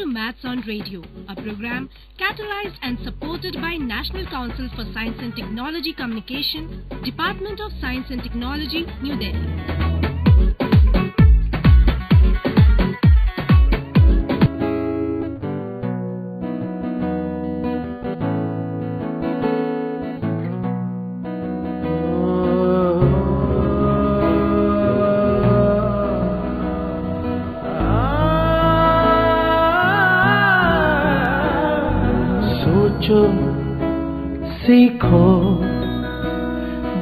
to Maths on Radio, a program catalyzed and supported by National Council for Science and Technology Communication, Department of Science and Technology, New Delhi. सोचो सीखो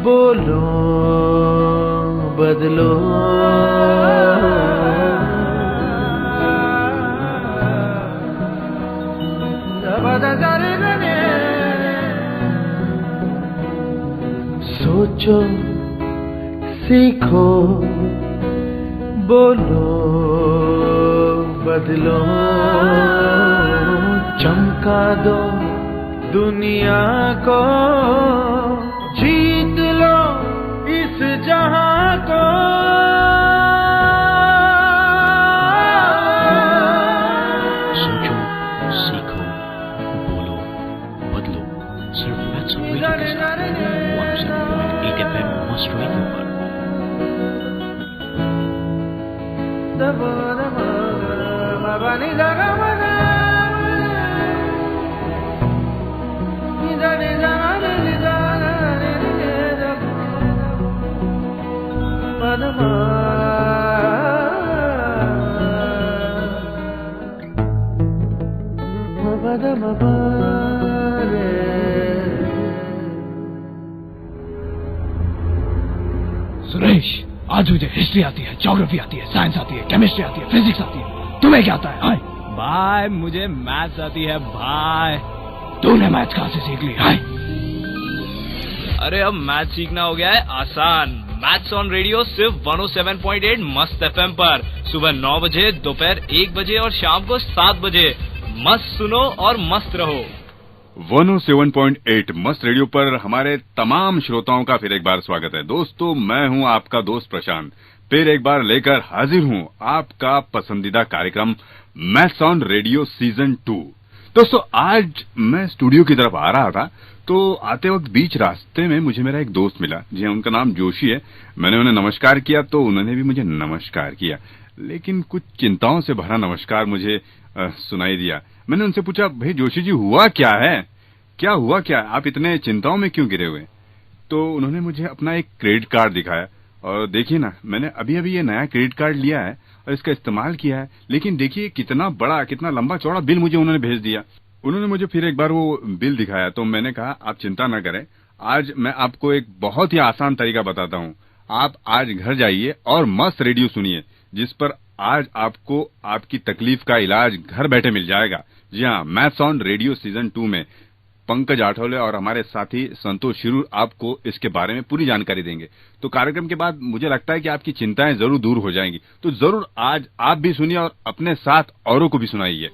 बोलो बदलो सोचो सीखो बोलो बदलो चमका दो दुनिया को जीत लो इस जहां को सोचो सीखो बोलो बदलो सिर्फ मैथ्स ऑन रेडियो के साथ 107.8 FM मस्ट रेडियो पर सुरेश, आज मुझे हिस्ट्री आती है, ज्योग्राफी आती है, साइंस आती है, केमिस्ट्री आती है, फिजिक्स आती है। तुम्हें क्या आता है? हाय भाई, मुझे मैथ्स आती है भाई। तूने मैथ्स कहाँ से सीख ली? हाय अरे अब मैथ्स सीखना हो गया है आसान। मैथ्स ऑन रेडियो सिर्फ 107.8 मस्त एफएम पर सुबह 9 बजे, दोपहर 1 बजे और शाम को 7 बजे। मस्त सुनो और मस्त रहो। 107.8 मस्त रेडियो पर हमारे तमाम श्रोताओं का फिर एक बार स्वागत है। दोस्तों, मैं हूं आपका दोस्त प्रशांत, फिर एक बार लेकर हाजिर हूं आपका पसंदीदा कार्यक्रम मैथ्स ऑन रेडियो सीजन 2। दोस्तों, आज मैं स्टूडियो की तरफ आ रहा था तो आते वक्त बीच रास्ते में मुझे मेरा एक दोस्त मिला। जी हाँ, उनका नाम जोशी है। मैंने उन्हें नमस्कार किया तो उन्होंने भी मुझे नमस्कार किया, लेकिन कुछ चिंताओं से भरा नमस्कार मुझे सुनाई दिया। मैंने उनसे पूछा, भाई जोशी जी, हुआ क्या है? क्या हुआ क्या? आप इतने चिंताओं में क्यों गिरे हुए? तो उन्होंने मुझे अपना एक क्रेडिट कार्ड दिखाया और देखिए ना, मैंने अभी अभी ये नया क्रेडिट कार्ड लिया है और इसका इस्तेमाल किया है, लेकिन देखिए कितना बड़ा, कितना लंबा चौड़ा बिल मुझे उन्होंने भेज दिया। उन्होंने मुझे फिर एक बार वो बिल दिखाया तो मैंने कहा, आप चिंता न करें, आज मैं आपको एक बहुत ही आसान तरीका बताता हूँ। आप आज घर जाइए और मस्त रेडियो सुनिए, जिस पर आज आपको आपकी तकलीफ का इलाज घर बैठे मिल जाएगा। जी हाँ, मैथ्स ऑन रेडियो सीजन 2 में पंकज आठवले और हमारे साथी संतोष शिरूर आपको इसके बारे में पूरी जानकारी देंगे। तो कार्यक्रम के बाद मुझे लगता है कि आपकी चिंताएं जरूर दूर हो जाएंगी। तो जरूर आज आप भी सुनिए और अपने साथ औरों को भी सुनाइए।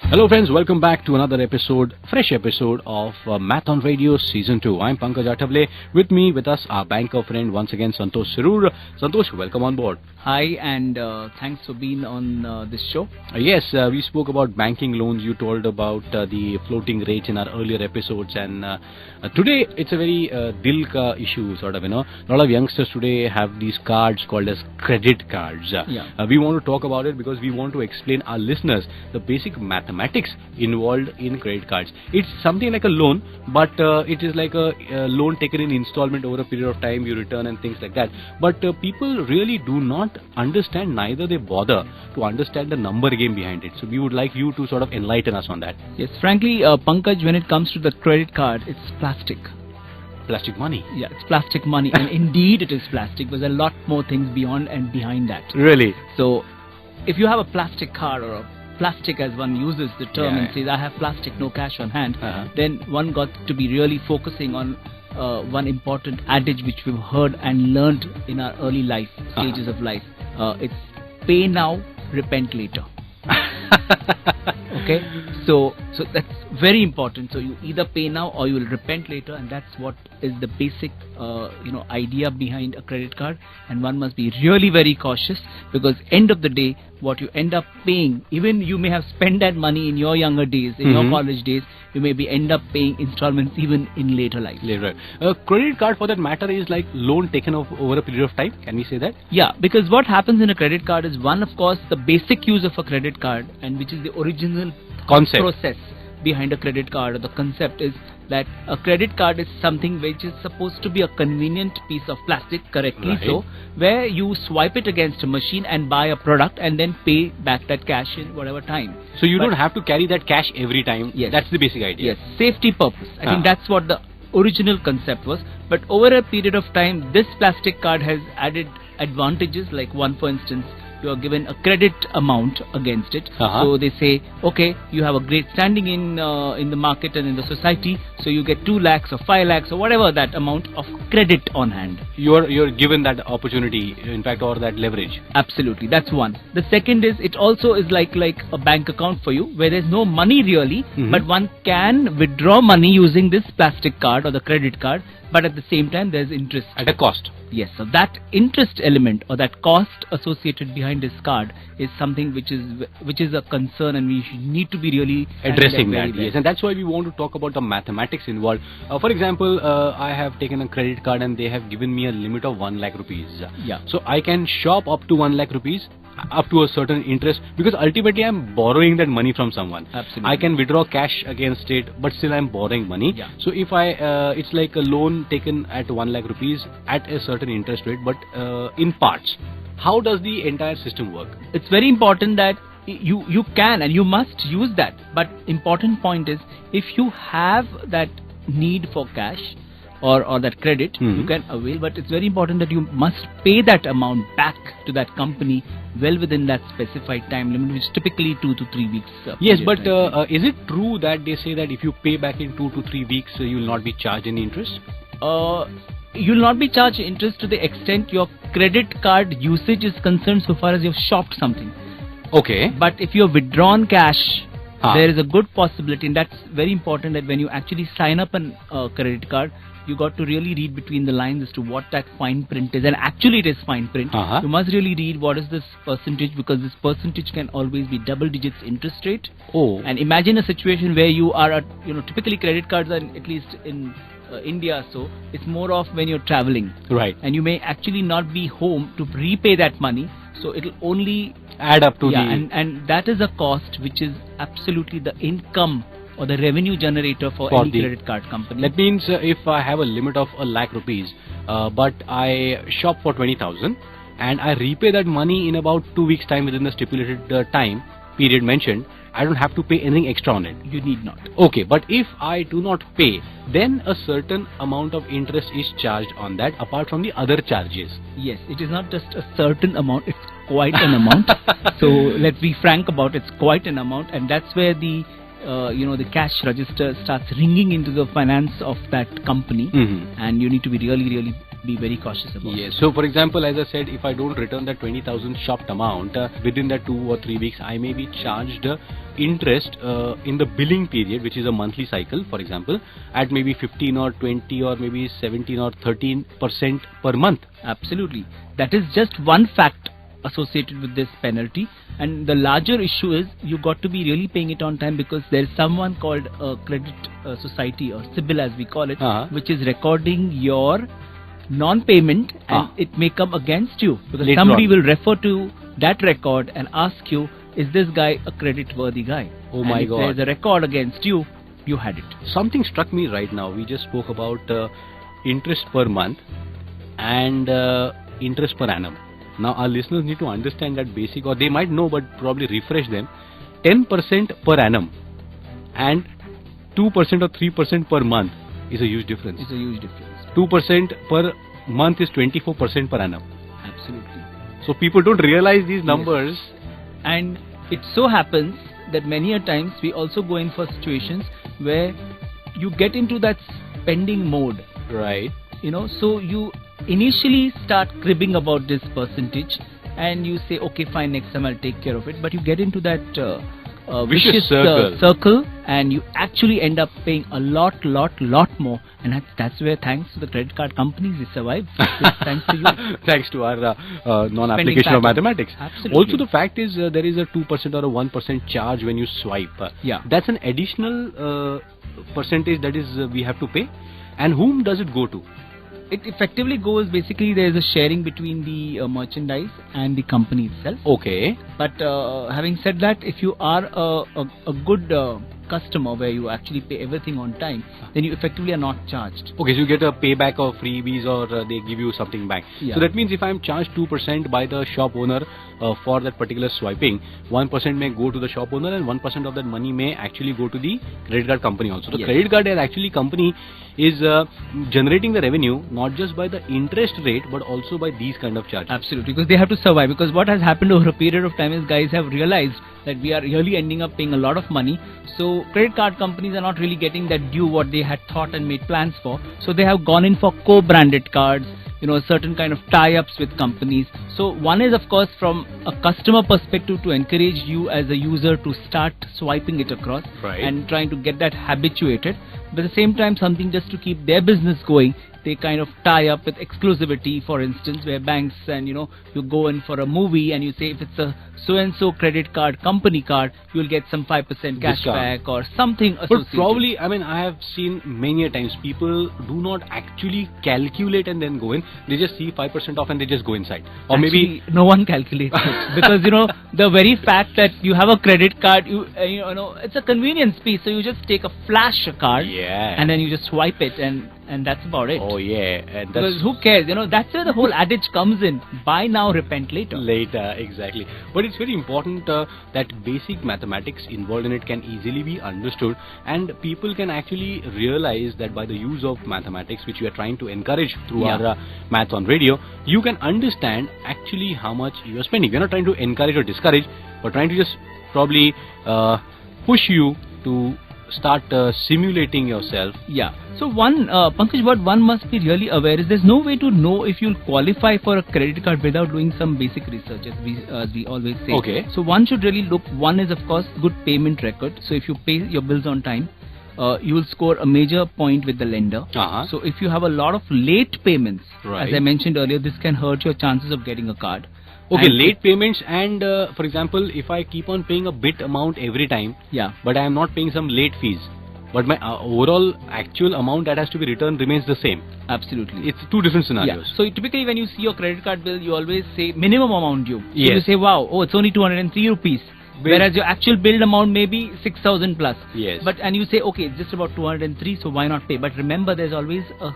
Hello friends, welcome back to another episode, fresh episode of Math on Radio Season 2. I'm Pankaj Athavle. With me, with us, our banker friend once again, Santosh Sirur. Santosh, welcome on board. Hi, and thanks for being on this show. Yes, we spoke about banking loans. You told about the floating rates in our earlier episodes, and today it's a very dil ka issue, sort of, you know. A lot of youngsters today have these cards called as credit cards. We want to talk about it because we want to explain our listeners the basic mathematics involved in credit cards. It's something like a loan, but it is like a loan taken in installment over a period of time, you return and things like that. But people really do not understand, neither they bother to understand the number game behind it. So we would like you to sort of enlighten us on that. Yes, frankly, Pankaj, when it comes to the credit card, it's plastic. Plastic money? Yeah, it's plastic money. And indeed it is plastic. There's a lot more things beyond and behind that. Really? So, if you have a plastic card or a plastic as one uses the term and says, I have plastic, no cash on hand, then one got to be really focusing on one important adage which we've heard and learned in our early life, stages of life. It's pay now, repent later. Okay, so that's Very important. So you either pay now or you will repent later, and that's what is the basic idea behind a credit card. And one must be really very cautious, because end of the day, what you end up paying, even you may have spent that money in your younger days, in your college days, you may be end up paying installments even in later life. Later. Credit card, for that matter, is like loan taken over a period of time. Can we say that? Yeah, because what happens in a credit card is, one, of course, the basic use of a credit card, and which is the original Concept. process behind a credit card, or the concept is that a credit card is something which is supposed to be a convenient piece of plastic, correctly Right. so, where you swipe it against a machine and buy a product and then pay back that cash in whatever time. So you But- don't have to carry that cash every time. Yes. That's the basic idea. Yes, safety purpose. I think Ah. that's what the original concept was. But over a period of time, this plastic card has added advantages. Like, one, for instance, you are given a credit amount against it. So they say, okay, you have a great standing in the market and in the society, so you get 2 lakhs or 5 lakhs or whatever that amount of credit on hand. You're given that opportunity, in fact, or that leverage. Absolutely, that's one. The second is, it also is like a bank account for you, where there's no money really, but one can withdraw money using this plastic card or the credit card, but at the same time there's interest. At a cost. Yes, so that interest element or that cost associated behind this card is something which is a concern, and we need to be really Addressing very that, well. yes, and that's why we want to talk about the mathematics involved. For example, I have taken a credit card and they have given me a limit of 1 lakh rupees. Yeah. So I can shop up to 1 lakh rupees, up to a certain interest, because ultimately I'm borrowing that money from someone. Absolutely. I can withdraw cash against it, but still I'm borrowing money. Yeah. So if it's like a loan taken at 1 lakh rupees at a certain interest rate, but in parts. How does the entire system work? It's very important that you can and you must use that. But important point is, if you have that need for cash or that credit, you can avail. But it's very important that you must pay that amount back to that company well within that specified time limit, which is typically 2 to 3 weeks. Yes, period, but right? is it true that they say that if you pay back in 2 to 3 weeks, you will not be charged any interest? You'll not be charged interest to the extent your credit card usage is concerned, so far as you've shopped something. Okay. But if you've withdrawn cash, there is a good possibility, and that's very important, that when you actually sign up a credit card, you got to really read between the lines as to what that fine print is. And actually it is fine print. You must really read what is this percentage, because this percentage can always be double digits interest rate. Oh. And imagine a situation where you are at, typically credit cards are, at least in India, so it's more of when you're traveling. Right. And you may actually not be home to repay that money, so it'll only add up to and that is a cost which is absolutely the income or the revenue generator for any credit card company. That means if I have a limit of 1 lakh rupees, but I shop for 20,000 and I repay that money in about 2 weeks time within the stipulated time period mentioned, I don't have to pay anything extra on it. You need not. Okay, but if I do not pay, then a certain amount of interest is charged on that apart from the other charges. Yes, it is not just a certain amount, it's quite an amount. So let's be frank about it, it's quite an amount, and that's where the the cash register starts ringing into the finance of that company, and you need to be really be very cautious about it. Yes. So, for example, as I said, if I don't return that 20,000 shopped amount within that 2 or 3 weeks, I may be charged interest in the billing period, which is a monthly cycle, for example, at maybe 15 or 20 or maybe 17 or 13% per month. Absolutely. That is just one fact associated with this penalty, and the larger issue is you got to be really paying it on time, because there is someone called a credit society, or CIBIL as we call it, which is recording your non-payment, and it may come against you, because Later somebody on will refer to that record and ask you, is this guy a credit-worthy guy? Oh and my if God. there's a record against you, you had it. Something struck me right now. We just spoke about interest per month and interest per annum. Now our listeners need to understand that basic, or they might know but probably refresh them. 10% per annum and 2% or 3% per month is a huge difference. It's a huge difference. 2% per month is 24% per annum. Absolutely. So people don't realize these numbers. Yes. And it so happens that many a times we also go in for situations where you get into that spending mode. Right. So you initially start cribbing about this percentage, and you say, okay, fine, next time I'll take care of it. But you get into that vicious circle. and you actually end up paying a lot more, and that's where, thanks to the credit card companies, they survive. Thanks to you. Thanks to our non-application of mathematics. Absolutely. Also, the fact is there is a 2% or a 1% charge when you swipe. Yeah. That's an additional percentage that is we have to pay. And whom does it go to? It effectively goes, basically there is a sharing between the merchandise and the company itself. Okay. But having said that, if you are a good customer where you actually pay everything on time, then you effectively are not charged. Okay, so you get a payback of freebies, or they give you something back. Yeah. So that means if I am charged 2% by the shop owner for that particular swiping, 1% may go to the shop owner and 1% of that money may actually go to the credit card company also. The Yes. credit card is actually company is generating the revenue not just by the interest rate but also by these kind of charges. Absolutely, because they have to survive. Because what has happened over a period of time is guys have realized that we are really ending up paying a lot of money. So credit card companies are not really getting that due what they had thought and made plans for. So they have gone in for co-branded cards, a certain kind of tie-ups with companies. So one is, of course, from a customer perspective, to encourage you as a user to start swiping it across, Right. and trying to get that habituated. But at the same time, something just to keep their business going, they kind of tie up with exclusivity, for instance, where banks and you go in for a movie and you say if it's a so-and-so credit card, company card, you'll get some 5% cashback or something associated. But probably, I mean, I have seen many a times people do not actually calculate and then go in. They just see 5% off and they just go inside. Or Actually, no one calculates it, because the very fact that you have a credit card, it's a convenience piece. So you just take a flash card, Yeah. and then you just swipe it, and that's about it. Oh yeah, and Because that's who cares? That's where the whole adage comes in: buy now, repent later. later, exactly. But it's very important that basic mathematics involved in it can easily be understood, and people can actually realize that by the use of mathematics, which we are trying to encourage through Yeah. our Maths on Radio, you can understand actually how much you are spending. We're not trying to encourage or discourage, but trying to just probably push you to start simulating yourself. Yeah. So Pankaj, what one must be really aware is there's no way to know if you'll qualify for a credit card without doing some basic research, as we always say. Okay. So one should really look. One is, of course, good payment record. So if you pay your bills on time, you will score a major point with the lender. Uh-huh. So if you have a lot of late payments, Right. as I mentioned earlier, this can hurt your chances of getting a card. Okay, And late payments, and for example, if I keep on paying a bit amount every time, Yeah. but I am not paying some late fees, but my overall actual amount that has to be returned remains the same. Absolutely. It's two different Yeah. scenarios. So typically when you see your credit card bill, you always say minimum amount due. So Yes. you say, wow, it's only 203 rupees. Whereas your actual billed amount may be 6,000 plus. Yes. And you say, okay, it's just about 203, so why not pay? But remember, there's always a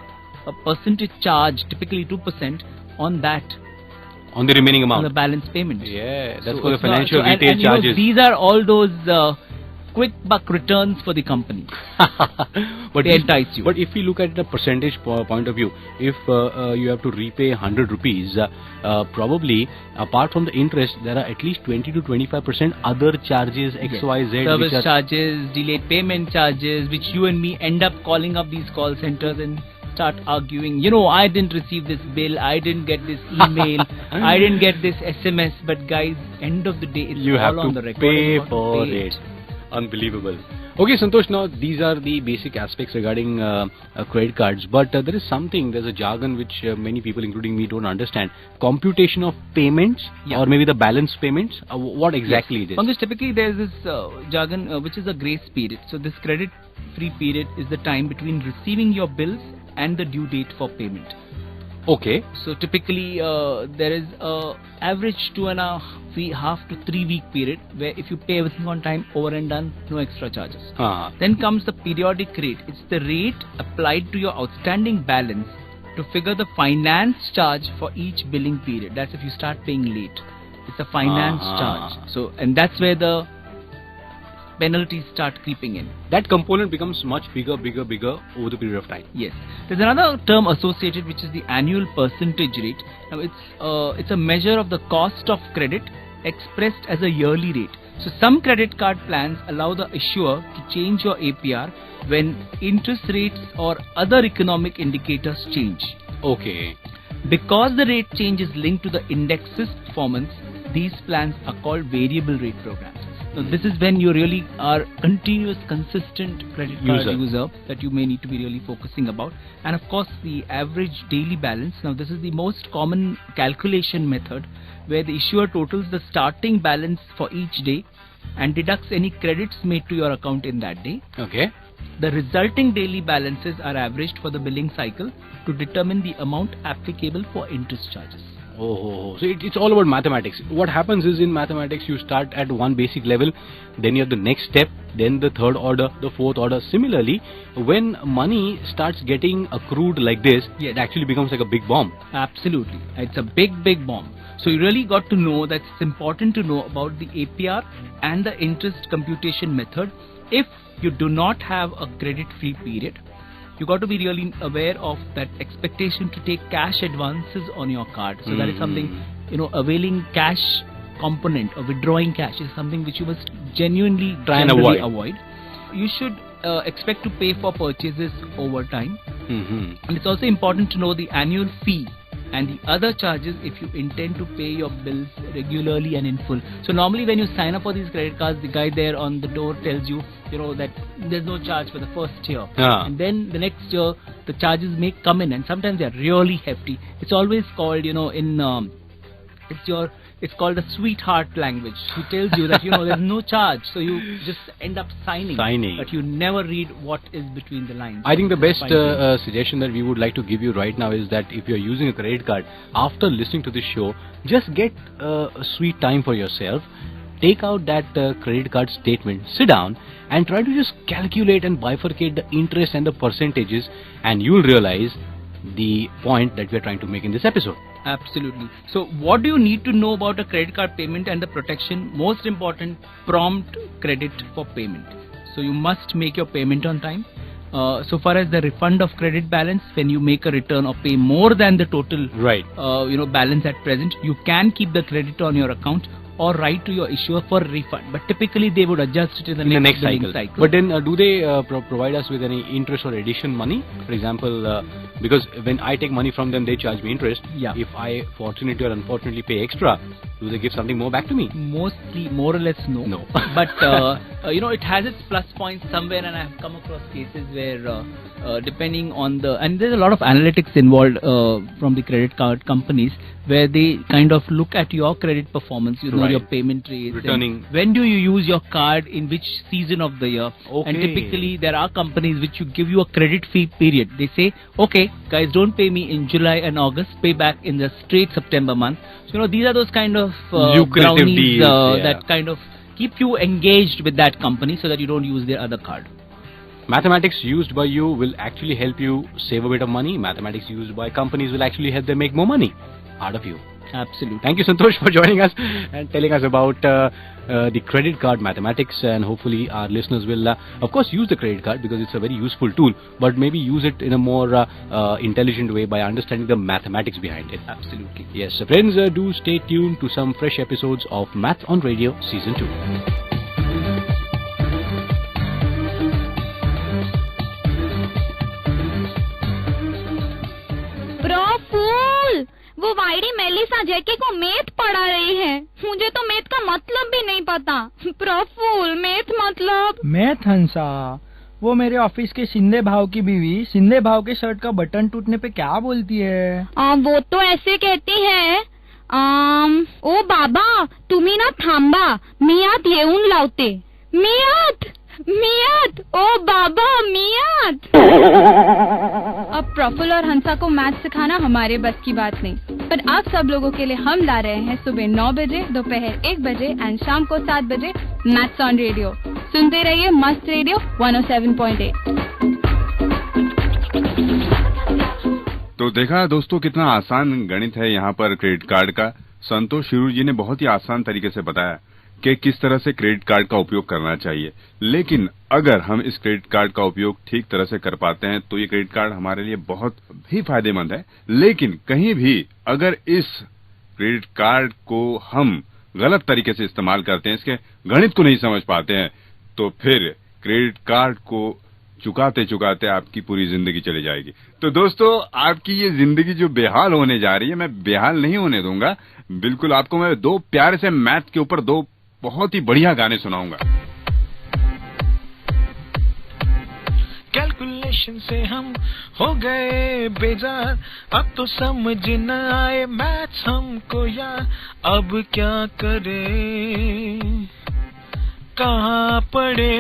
percentage charge, typically 2% on that, On the remaining on the amount. balance payment. Yeah, that's So for the it's not- financial so- retail and charges. these are all those quick buck returns for the company. But They entice you. But if we look at the percentage point of view, if you have to repay 100 rupees, probably apart from the interest, there are at least 20 to 25% other charges, X, Y, Z, Service which are charges, delayed payment charges, which you and me end up calling up these call centers and start arguing. I didn't receive this bill, I didn't get this email, I didn't get this SMS. But guys, end of the day, it's you all have on to the record. pay You have to for pay it. Unbelievable. Okay, Santosh, now these are the basic aspects regarding credit cards, but there's a jargon which many people, including me, don't understand. Computation of payments, Yeah. or maybe the balance payments. What exactly it is? Pankaj, typically there's this jargon which is a grace period. So this credit free period is the time between receiving your bills and the due date for payment. Okay. So typically there is a average 2.5 to 3 week period where if you pay everything on time, over and done, no extra charges. Then comes the periodic rate. It's the rate applied to your outstanding balance to figure the finance charge for each billing period. That's if you start paying late. It's a finance charge. So, and that's where the penalties start creeping in. That component becomes much bigger over the period of time. Yes. There's another term associated, which is the annual percentage rate. Now it's a measure of the cost of credit expressed as a yearly rate. So some credit card plans allow the issuer to change your APR when interest rates or other economic indicators change. Okay. Because the rate change is linked to the index's performance, these plans are called variable rate programs. Now, this is when you really are continuous, consistent credit card user that you may need to be really focusing about. And of course, the average daily balance. Now, this is the most common calculation method where the issuer totals the starting balance for each day and deducts any credits made to your account in that day. Okay. The resulting daily balances are averaged for the billing cycle to determine the amount applicable for interest charges. So it's all about mathematics. What happens is in mathematics you start at one basic level, then you have the next step, then the third order, the fourth order. Similarly, when money starts getting accrued like this, it actually becomes like a big bomb. Absolutely. It's a big bomb. So you really got to know that it's important to know about the APR and the interest computation method. If you do not have a credit-free period, you got to be really aware of that expectation to take cash advances on your card. So that is something, availing cash component or withdrawing cash is something which you must genuinely try and avoid. You should expect to pay for purchases over time. Mm-hmm. And it's also important to know the annual fee and the other charges if you intend to pay your bills regularly and in full. So normally when you sign up for these credit cards, the guy there on the door tells you, that there's no charge for the first year. And then the next year, the charges may come in and sometimes they're really hefty. It's always called, it's called the sweetheart language. He tells you that, there's no charge. So you just end up signing. But you never read what is between the lines. I think the best suggestion that we would like to give you right now is that if you're using a credit card, after listening to this show, just get a sweet time for yourself. Take out that credit card statement, sit down and try to just calculate and bifurcate the interest and the percentages, and you'll realize the point that we're trying to make in this episode. Absolutely. So what do you need to know about a credit card payment and the protection? Most important, prompt credit for payment. So you must make your payment on time. So far as the refund of credit balance, when you make a return or pay more than the total balance at present, you can keep the credit on your account or write to your issuer for refund. But typically they would adjust it in the next cycle. But then do they provide us with any interest or addition money? For example, because when I take money from them, they charge me interest. Yeah. If I fortunately or unfortunately pay extra, do they give something more back to me? Mostly, more or less, no. No. But, it has its plus points somewhere, and I have come across cases where, depending on and there's a lot of analytics involved from the credit card companies, where they kind of look at your credit performance, your payment rates. Returning. When do you use your card, in which season of the year. Okay. And typically there are companies which you give you a credit-free period. They say, okay, guys, don't pay me in July and August, pay back in the straight September month. So, these are those kind of lucrative deals that kind of keep you engaged with that company so that you don't use their other card. Mathematics used by you will actually help you save a bit of money. Mathematics used by companies will actually help them make more money out of you. Absolutely. Thank you, Santosh, for joining us and telling us about the credit card mathematics, and hopefully our listeners will of course use the credit card because it's a very useful tool, but maybe use it in a more intelligent way by understanding the mathematics behind it. Absolutely. Yes, friends, do stay tuned to some fresh episodes of Maths on Radio Season 2. Praful, वो वाइडी Melissa जेके को math पढ़ा रही है। मुझे तो math का मतलब भी नहीं पता। प्रफुल्ल, मैथ मतलब? मैथ हंसा, वो मेरे ऑफिस के शिंदे भाव की बीवी शिंदे भाव के शर्ट का बटन टूटने पे क्या बोलती है? वो तो ऐसे कहती है, ओ बाबा, तुम्ही ना थांबा, मी आत येऊन लावते। मियात, ओ बाबा, मियात। अब प्रफुल्ल और हंसा को मैथ सिखाना हमारे बस की बात नहीं, पर आप सब लोगों के लिए हम ला रहे हैं सुबह 9 बजे, दोपहर 1 बजे एंड शाम को 7 बजे मैथ्स ऑन रेडियो। सुनते रहिए मस्त रेडियो 107.8। तो देखा दोस्तों, कितना आसान गणित है यहाँ पर क्रेडिट कार्ड का। संतोष शिरूर जी ने बहुत ही आसान तरीके से बताया कि किस तरह से क्रेडिट कार्ड का उपयोग करना चाहिए। लेकिन अगर हम इस क्रेडिट कार्ड का उपयोग ठीक तरह से कर पाते हैं तो ये क्रेडिट कार्ड हमारे लिए बहुत ही फायदेमंद है। लेकिन कहीं भी अगर इस क्रेडिट कार्ड को हम गलत तरीके से इस्तेमाल करते हैं, इसके गणित को नहीं समझ पाते हैं, तो फिर क्रेडिट कार्ड को चुकाते चुकाते आपकी पूरी जिंदगी चली जाएगी। तो दोस्तों, आपकी ये जिंदगी जो बेहाल होने जा रही है, मैं बेहाल नहीं होने दूंगा। बिल्कुल आपको मैं 2 प्यारे से मैथ के ऊपर 2 बहुत ही बढ़िया गाने सुनाऊंगा। कैलकुलेशन से हम हो गए बेजार, अब तो समझ न आए मैथ्स हमको यार, अब क्या करें कहाँ पढ़े।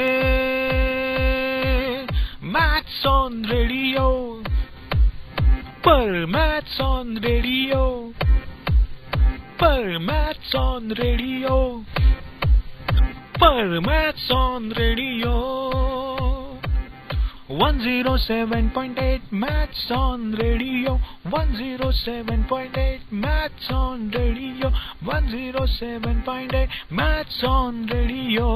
मैथ्स ऑन रेडियो, पर मैथ्स ऑन रेडियो, पर मैथ्स ऑन रेडियो, पर maths on radio 107.8 Maths on Radio, 107.8 Maths on Radio, 107.8 Maths on Radio.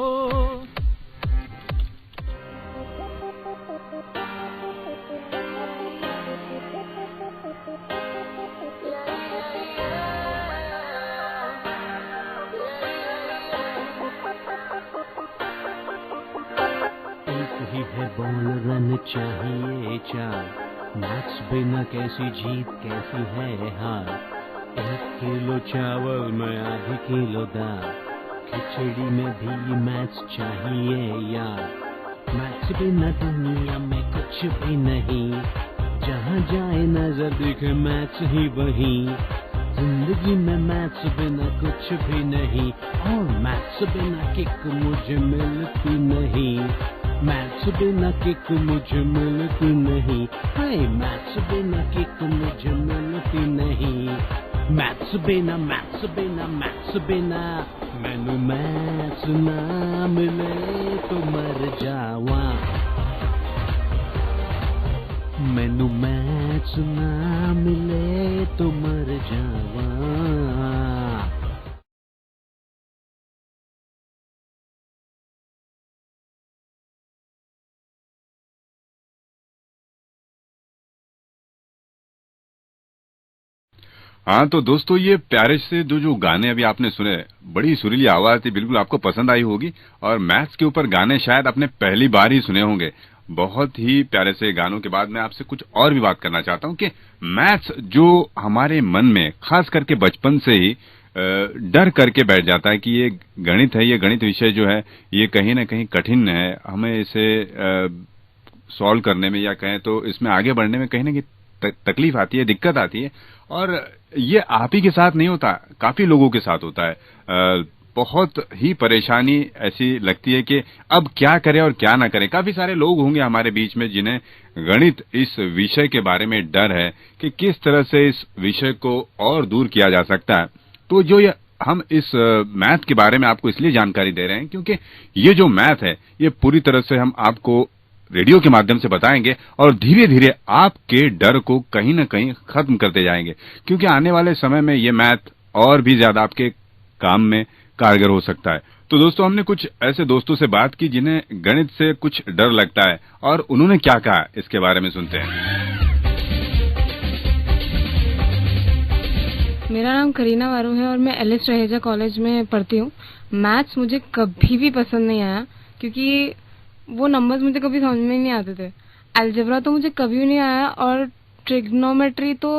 ही है बॉल रन चाहिए चार, मैथ्स बिना कैसी जीत कैसी है हार। 1 किलो चावल में आधी किलो दाल, खिचड़ी में भी मैथ्स चाहिए यार। मैथ्स बिना दुनिया में कुछ भी नहीं, जहाँ जाए नजर दिखे मैथ्स ही वही। जिंदगी में मैथ्स बिना कुछ भी नहीं, और मैथ्स बिना किक मुझे मिलती नहीं। मैथ्स बिना किक मुझे मिलती नहीं, हाय मैथ्स बिना किक मुझे मिलती नहीं। मैथ्स बिना मैथ्स बिना मैथ्स बिना, मैनू मैथ्स ना मिले तो मर जावा। मैनू मैथ्स ना मिले तो मर जावा। हाँ तो दोस्तों, ये प्यारे से जो गाने अभी आपने सुने, बड़ी सुरीली आवाज थी, बिल्कुल आपको पसंद आई होगी। और मैथ्स के ऊपर गाने शायद आपने पहली बार ही सुने होंगे। बहुत ही प्यारे से गानों के बाद मैं आपसे कुछ और भी बात करना चाहता हूँ कि मैथ्स जो हमारे मन में खास करके बचपन से ही डर करके बैठ जाता है कि ये गणित है, ये गणित विषय जो है ये कहीं ना कहीं कठिन है, हमें इसे सॉल्व करने में या कहें तो इसमें आगे बढ़ने में कहीं ना कहीं तकलीफ आती है, दिक्कत आती है। और ये आप ही के साथ नहीं होता, काफी लोगों के साथ होता है। बहुत ही परेशानी ऐसी लगती है कि अब क्या करें और क्या ना करें। काफी सारे लोग होंगे हमारे बीच में जिन्हें गणित इस विषय के बारे में डर है कि किस तरह से इस विषय को और दूर किया जा सकता है। तो जो ये हम इस मैथ के बारे में आपको इसलिए जानकारी दे रहे हैं क्योंकि ये जो मैथ है ये पूरी तरह से हम आपको रेडियो के माध्यम से बताएंगे और धीरे धीरे आपके डर को कहीं ना कहीं खत्म करते जाएंगे, क्योंकि आने वाले समय में ये मैथ और भी ज्यादा आपके काम में कारगर हो सकता है। तो दोस्तों, हमने कुछ ऐसे दोस्तों से बात की जिन्हें गणित से कुछ डर लगता है और उन्होंने क्या कहा इसके बारे में सुनते हैं। मेरा नाम करीना वारू है और मैं एलिस रहेजा कॉलेज में पढ़ती हूँ। मैथ्स मुझे कभी भी पसंद नहीं आया क्योंकि वो नंबर्स मुझे कभी समझ में नहीं आते थे। अलजेब्रा तो मुझे कभी नहीं आया और ट्रिग्नोमेट्री तो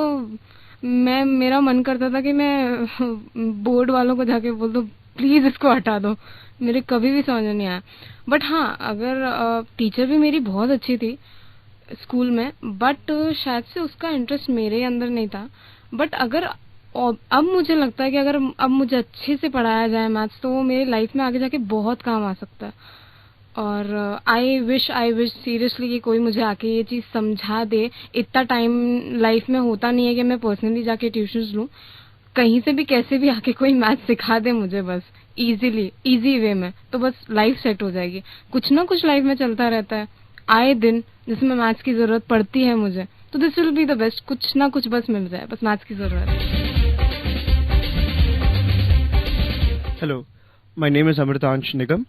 मेरा मन करता था कि मैं बोर्ड वालों को जाके बोल दूं प्लीज इसको हटा दो, मेरे कभी भी समझ में नहीं आया। बट हाँ, अगर टीचर भी मेरी बहुत अच्छी थी स्कूल में, बट शायद से उसका इंटरेस्ट मेरे अंदर नहीं था। बट अगर अब मुझे लगता है कि अगर अब मुझे अच्छे से पढ़ाया जाए मैथ्स तो वो मेरी लाइफ में आगे जाके बहुत काम आ सकता है। और आई विश सीरियसली कि कोई मुझे आके ये चीज समझा दे। इतना टाइम लाइफ में होता नहीं है कि मैं पर्सनली जाके ट्यूशंस लूं, कहीं से भी कैसे भी आके कोई मैथ्स सिखा दे मुझे, बस इजी वे में, तो बस लाइफ सेट हो जाएगी। कुछ ना कुछ लाइफ में चलता रहता है आए दिन जिसमें मैथ्स की जरूरत पड़ती है मुझे, तो this will be the best. कुछ ना कुछ बस मिल जाए, बस मैथ्स की जरूरत है। Hello, my name is Amritansh Nigam,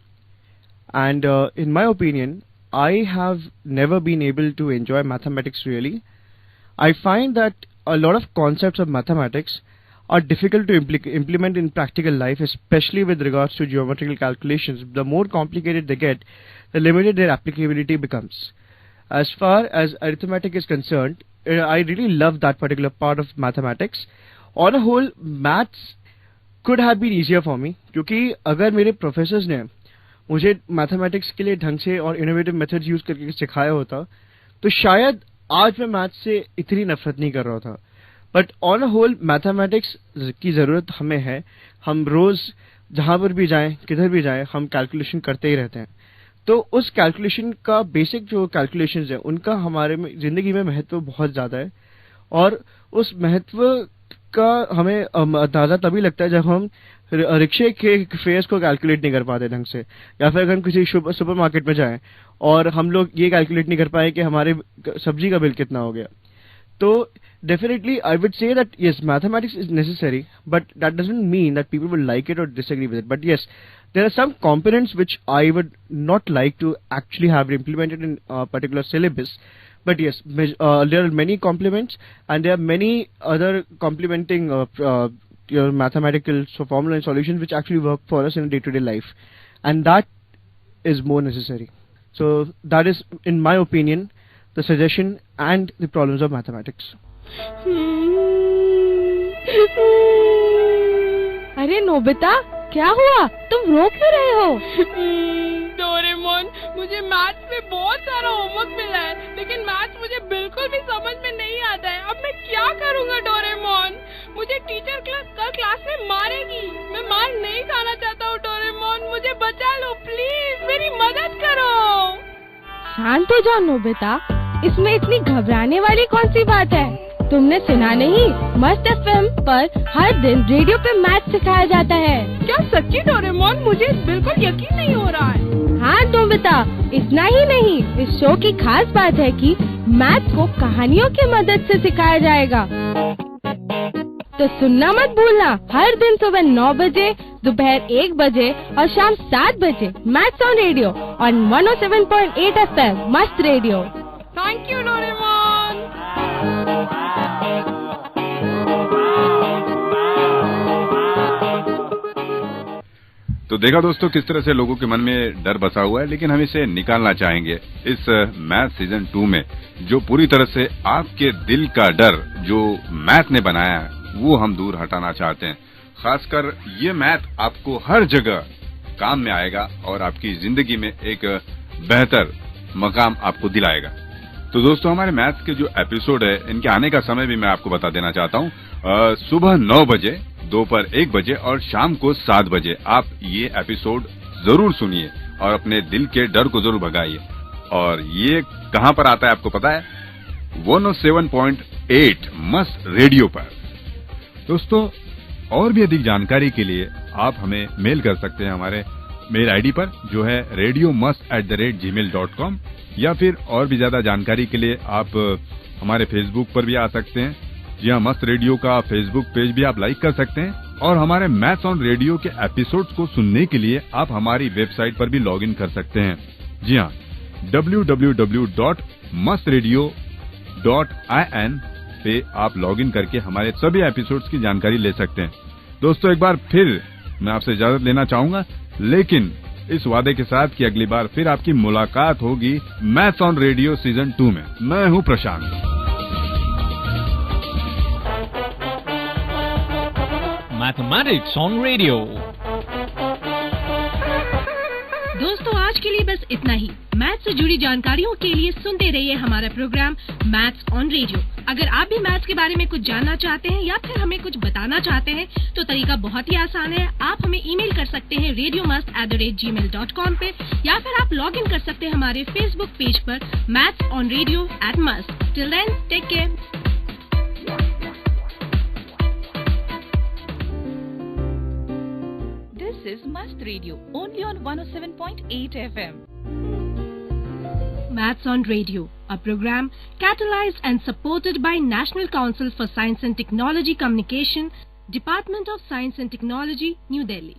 and in my opinion, I have never been able to enjoy mathematics really. I find that a lot of concepts of mathematics are difficult to implement in practical life, especially with regards to geometrical calculations. The more complicated they get, the limited their applicability becomes. As far as arithmetic is concerned, I really love that particular part of mathematics. On a whole, maths could have been easier for me, क्योंकि अगर मेरे professors ने मुझे mathematics के लिए ढंग से और इनोवेटिव मेथड्स यूज करके सिखाया होता तो शायद आज मैं मैथ्स से इतनी नफरत नहीं कर रहा था. But on a whole mathematics की जरूरत हमें है. हम रोज जहां पर भी जाएं, किधर भी जाएं, हम कैलकुलेशन करते ही रहते हैं. तो उस कैलकुलेशन का बेसिक जो कैलकुलेशंस है उनका हमारे में जिंदगी में महत्व बहुत ज्यादा है. और उस महत्व का हमें अंदाजा तभी लगता है जब हम रिक्शे के फेयर्स को कैलकुलेट नहीं कर पाते ढंग से, या फिर अगर हम किसी सुपर मार्केट में जाएं और हम लोग ये कैलकुलेट नहीं कर पाए कि हमारे सब्जी का बिल कितना हो गया. तो definitely I would say that yes, mathematics is necessary, but that doesn't mean that people will like it or disagree with it. But yes, there are some components which I would not like to actually have implemented in a particular syllabus. But yes, there are many complements and there are many other complementing your mathematical formula and solutions which actually work for us in day-to-day life, and that is more necessary. So that is, in my opinion, the suggestion and the problems of mathematics. अरे Nobita, क्या हुआ? तुम रो क्यों रहे हो? Doraemon, मुझे maths में बहुत सारा होमवर्क मिला है, लेकिन मैथ्स मुझे बिल्कुल भी समझ में नहीं आता है. अब मैं क्या करूँगा डोरेमोन? मुझे टीचर कल क्लास में मारेगी. मैं मार नहीं खाना चाहता हूँ डोरेमोन. मुझे बचा लो प्लीज, मेरी मदद करो. शांत हो जाओ नोबिता, इसमें इतनी घबराने वाली कौन सी बात है? तुमने सुना नहीं, मस्त एफएम पर हर दिन रेडियो पे मैथ सिखाया जाता है. क्या सच्ची डोरेमोन? मुझे बिल्कुल यकीन नहीं हो रहा है. हाँ नोबिता, इतना ही नहीं, इस शो की खास बात है कि मैथ को कहानियों की मदद से सिखाया जाएगा. तो सुनना मत भूलना, हर दिन सुबह 9 बजे, दोपहर 1 बजे और शाम 7 बजे maths on radio on 107.8 FM मस्त रेडियो. Thank you Doraemon. तो देखा दोस्तों किस तरह से लोगों के मन में डर बसा हुआ है, लेकिन हम इसे निकालना चाहेंगे इस मैथ सीजन 2 में. जो पूरी तरह से आपके दिल का डर जो मैथ ने बनाया है वो हम दूर हटाना चाहते हैं. खासकर ये मैथ आपको हर जगह काम में आएगा और आपकी जिंदगी में एक बेहतर मकाम आपको दिलाएगा. तो दोस्तों हमारे मैथ के जो एपिसोड है इनके आने का समय भी मैं आपको बता देना चाहता हूँ. सुबह 9 बजे, दोपहर 1 बजे और शाम को 7 बजे आप ये एपिसोड जरूर सुनिए और अपने दिल के डर को जरूर भगाइए. और ये कहाँ पर आता है आपको पता है? 107.8 मस्त रेडियो पर. दोस्तों और भी अधिक जानकारी के लिए आप हमें मेल कर सकते हैं हमारे मेल आईडी पर जो है radiomust@gmail.com, या फिर और भी ज्यादा जानकारी के लिए आप हमारे फेसबुक पर भी आ सकते हैं. जी हाँ, मस्त रेडियो का फेसबुक पेज भी आप लाइक कर सकते हैं. और हमारे मैथ्स ऑन रेडियो के एपिसोड्स को सुनने के लिए आप हमारी वेबसाइट पर भी लॉग इन कर सकते हैं. जी हाँ, www.mastradio.in पे आप लॉग इन करके हमारे सभी एपिसोड्स की जानकारी ले सकते हैं. दोस्तों एक बार फिर मैं आपसे इजाजत लेना चाहूंगा, लेकिन इस वादे के साथ कि अगली बार फिर आपकी मुलाकात होगी मैथ्स ऑन रेडियो सीजन 2 में. मैं हूं प्रशांत. Mathematics on radio. दोस्तों आज के लिए बस इतना ही. मैथ्स से जुड़ी जानकारियों के लिए सुनते रहिए हमारा प्रोग्राम मैथ्स ऑन रेडियो. अगर आप भी मैथ्स के बारे में कुछ जानना चाहते हैं या फिर हमें कुछ बताना चाहते हैं तो तरीका बहुत ही आसान है. आप हमें ईमेल कर सकते हैं radiomust@gmail.com पे, या फिर आप लॉग इन कर सकते हैं हमारे फेसबुक पेज पर mathsonradio@must. Till then, take care. This is Must Radio, only on 107.8 FM. Maths on Radio, a program catalyzed and supported by National Council for Science and Technology Communication, Department of Science and Technology, New Delhi.